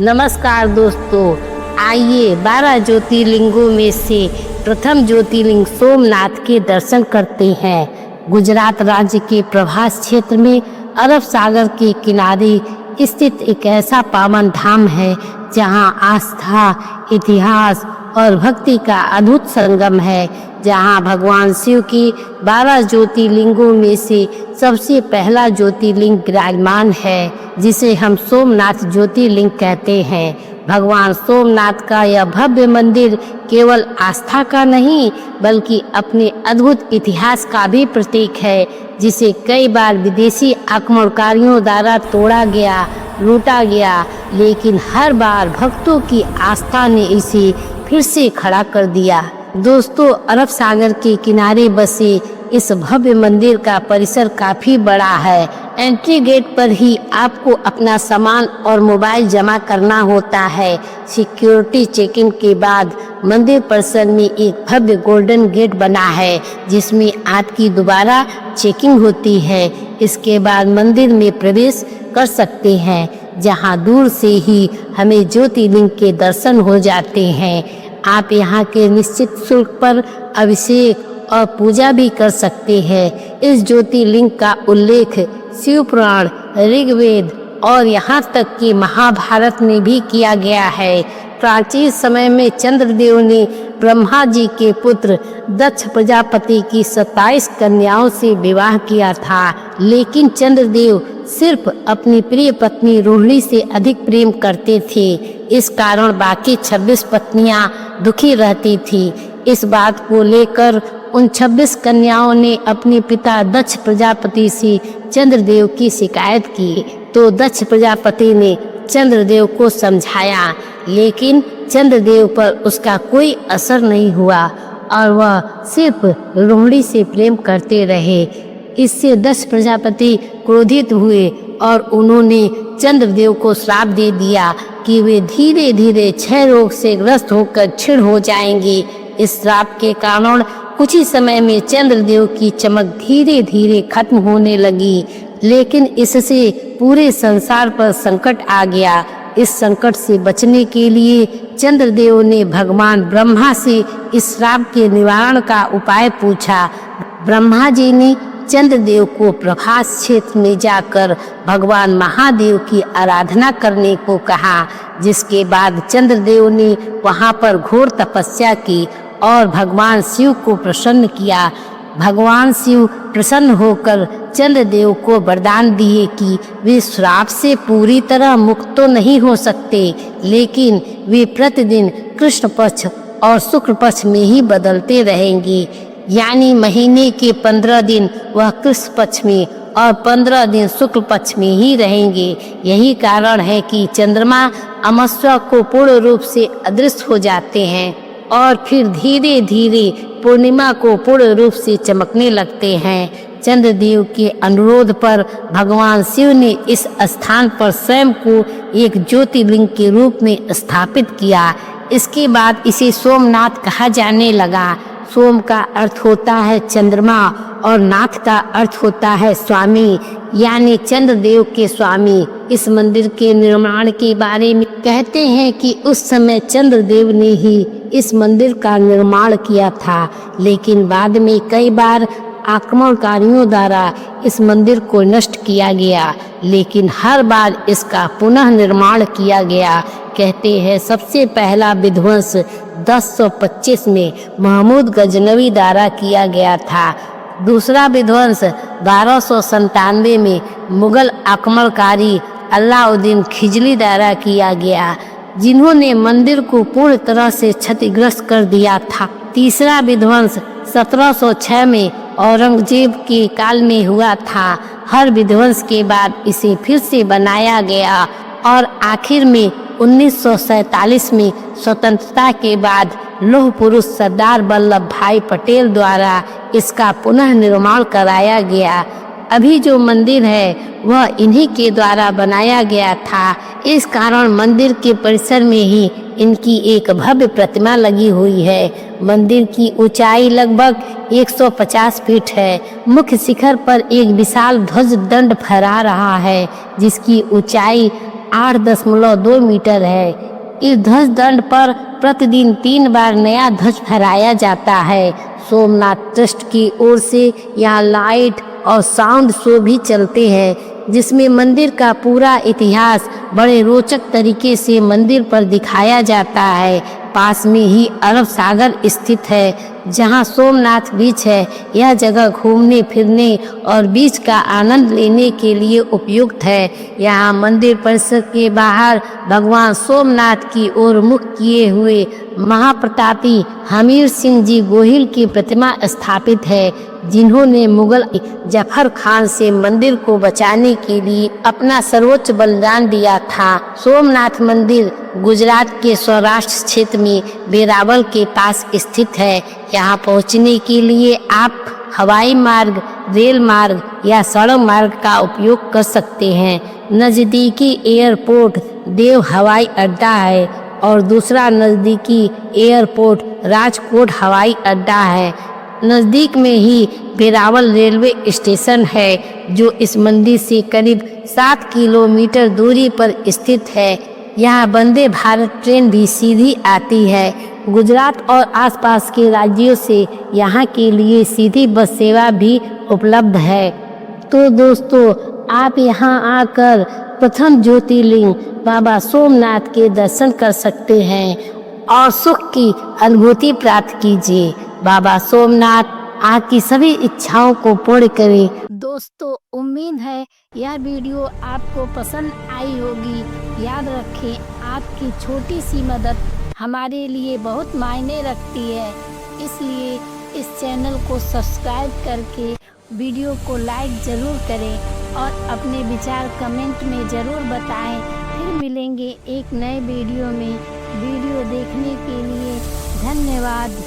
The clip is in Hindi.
नमस्कार दोस्तों, आइए 12 ज्योतिर्लिंगों में से प्रथम ज्योतिर्लिंग सोमनाथ के दर्शन करते हैं। गुजरात राज्य के प्रभास क्षेत्र में अरब सागर के किनारे स्थित एक ऐसा पावन धाम है जहां आस्था, इतिहास और भक्ति का अद्भुत संगम है। जहां भगवान शिव की 12 ज्योतिर्लिंगों में से सबसे पहला ज्योतिर्लिंग विराजमान है, जिसे हम सोमनाथ ज्योतिर्लिंग कहते हैं। भगवान सोमनाथ का यह भव्य मंदिर केवल आस्था का नहीं बल्कि अपने अद्भुत इतिहास का भी प्रतीक है, जिसे कई बार विदेशी आक्रमणकारियों द्वारा तोड़ा गया, लूटा गया, लेकिन हर बार भक्तों की आस्था ने इसे फिर से खड़ा कर दिया। दोस्तों, अरब सागर के किनारे बसे इस भव्य मंदिर का परिसर काफी बड़ा है। एंट्री गेट पर ही आपको अपना सामान और मोबाइल जमा करना होता है। सिक्योरिटी चेकिंग के बाद मंदिर परिसर में एक भव्य गोल्डन गेट बना है, जिसमें आपकी दोबारा चेकिंग होती है। इसके बाद मंदिर में प्रवेश कर सकते हैं, जहां दूर से ही हमें ज्योतिर्लिंग के दर्शन हो जाते हैं। आप यहां के निश्चित शुल्क पर अभिषेक और पूजा भी कर सकते हैं। इस ज्योतिर्लिंग का उल्लेख शिव पुराण, ऋग्वेद और यहाँ तक कि महाभारत में भी किया गया है। प्राचीन समय में चंद्रदेव ने ब्रह्मा जी के पुत्र दक्ष प्रजापति की 27 कन्याओं से विवाह किया था, लेकिन चंद्रदेव सिर्फ अपनी प्रिय पत्नी रोहिणी से अधिक प्रेम करते थे। इस कारण बाकी 26 पत्नियां दुखी रहती थी। इस बात को लेकर उन 26 कन्याओं ने अपने पिता दक्ष प्रजापति से चंद्रदेव की शिकायत की, तो दक्ष प्रजापति ने चंद्रदेव को समझाया, लेकिन चंद्रदेव पर उसका कोई असर नहीं हुआ और वह सिर्फ रोहिणी से प्रेम करते रहे। इससे दक्ष प्रजापति क्रोधित हुए और उन्होंने चंद्रदेव को श्राप दे दिया कि वे धीरे धीरे क्षय रोग से ग्रस्त होकर क्षीण हो जाएंगे। इस श्राप के कारण कुछ ही समय में चंद्रदेव की चमक धीरे धीरे खत्म होने लगी, लेकिन इससे पूरे संसार पर संकट आ गया। इस संकट से बचने के लिए चंद्रदेव ने भगवान ब्रह्मा से इस श्राप के निवारण का उपाय पूछा। ब्रह्मा जी ने चंद्रदेव को प्रभास क्षेत्र में जाकर भगवान महादेव की आराधना करने को कहा, जिसके बाद चंद्रदेव ने वहां पर घोर तपस्या की और भगवान शिव को प्रसन्न किया। भगवान शिव प्रसन्न होकर चंद्रदेव को वरदान दिए कि वे श्राप से पूरी तरह मुक्त तो नहीं हो सकते, लेकिन वे प्रतिदिन कृष्ण पक्ष और शुक्ल पक्ष में ही बदलते रहेंगे। यानी महीने के 15 दिन वह कृष्ण पक्ष में और 15 दिन शुक्ल पक्ष में ही रहेंगे। यही कारण है कि चंद्रमा अमावस्या को पूर्ण रूप से अदृश्य हो जाते हैं और फिर धीरे धीरे पूर्णिमा को पूर्ण रूप से चमकने लगते हैं। चंद्रदेव के अनुरोध पर भगवान शिव ने इस स्थान पर स्वयं को एक ज्योतिर्लिंग के रूप में स्थापित किया। इसके बाद इसे सोमनाथ कहा जाने लगा। सोम का अर्थ होता है चंद्रमा और नाथ का अर्थ होता है स्वामी, यानी चंद्रदेव के स्वामी। इस मंदिर के निर्माण के बारे में कहते हैं कि उस समय चंद्रदेव ने ही इस मंदिर का निर्माण किया था, लेकिन बाद में कई बार आक्रमणकारियों द्वारा इस मंदिर को नष्ट किया गया, लेकिन हर बार इसका पुनः निर्माण किया गया। कहते हैं सबसे पहला विध्वंस 1025 में महमूद गजनवी द्वारा किया गया था। दूसरा विध्वंस 1297 में मुगल आक्रमणकारी अलाउद्दीन खिलजी द्वारा किया गया, जिन्होंने मंदिर को पूर्ण तरह से क्षतिग्रस्त कर दिया था। तीसरा विध्वंस 1706 में औरंगजेब के काल में हुआ था। हर विध्वंस के बाद इसे फिर से बनाया गया और आखिर में 1947 में स्वतंत्रता के बाद लौह पुरुष सरदार वल्लभ भाई पटेल द्वारा इसका पुनः निर्माण कराया गया। अभी जो मंदिर है वह इन्हीं के द्वारा बनाया गया था। इस कारण मंदिर के परिसर में ही इनकी एक भव्य प्रतिमा लगी हुई है। मंदिर की ऊंचाई लगभग 150 फीट है। मुख्य शिखर पर एक विशाल ध्वज दंड फहरा रहा है, जिसकी ऊंचाई 8.2 मीटर है। इस ध्वज दंड पर प्रतिदिन 3 बार नया ध्वज फहराया जाता है। सोमनाथ ट्रस्ट की ओर से यहाँ लाइट और साउंड शो भी चलते हैं, जिसमें मंदिर का पूरा इतिहास बड़े रोचक तरीके से मंदिर पर दिखाया जाता है। पास में ही अरब सागर स्थित है, जहां सोमनाथ बीच है। यह जगह घूमने फिरने और बीच का आनंद लेने के लिए उपयुक्त है। यहाँ मंदिर परिसर के बाहर भगवान सोमनाथ की ओर मुख किए हुए महाप्रतापी हमीर सिंह जी गोहिल की प्रतिमा स्थापित है, जिन्होंने मुगल जफर खान से मंदिर को बचाने के लिए अपना सर्वोच्च बलिदान दिया था। सोमनाथ मंदिर गुजरात के सौराष्ट्र क्षेत्र में वेरावल के पास स्थित है। यहाँ पहुँचने के लिए आप हवाई मार्ग, रेल मार्ग या सड़क मार्ग का उपयोग कर सकते हैं। नज़दीकी एयरपोर्ट देव हवाई अड्डा है और दूसरा नज़दीकी एयरपोर्ट राजकोट हवाई अड्डा है। नज़दीक में ही वेरावल रेलवे स्टेशन है, जो इस मंदिर से करीब 7 किलोमीटर दूरी पर स्थित है। यहाँ वंदे भारत ट्रेन भी सीधी आती है। गुजरात और आसपास के राज्यों से यहाँ के लिए सीधी बस सेवा भी उपलब्ध है। तो दोस्तों, आप यहाँ आकर प्रथम ज्योतिर्लिंग बाबा सोमनाथ के दर्शन कर सकते हैं और सुख की अनुभूति प्राप्त कीजिए। बाबा सोमनाथ आपकी सभी इच्छाओं को पूर्ण करें। दोस्तों, उम्मीद है यह वीडियो आपको पसंद आई होगी। याद रखें, आपकी छोटी सी मदद हमारे लिए बहुत मायने रखती है, इसलिए इस चैनल को सब्सक्राइब करके वीडियो को लाइक ज़रूर करें और अपने विचार कमेंट में ज़रूर बताएं। फिर मिलेंगे एक नए वीडियो में। वीडियो देखने के लिए धन्यवाद।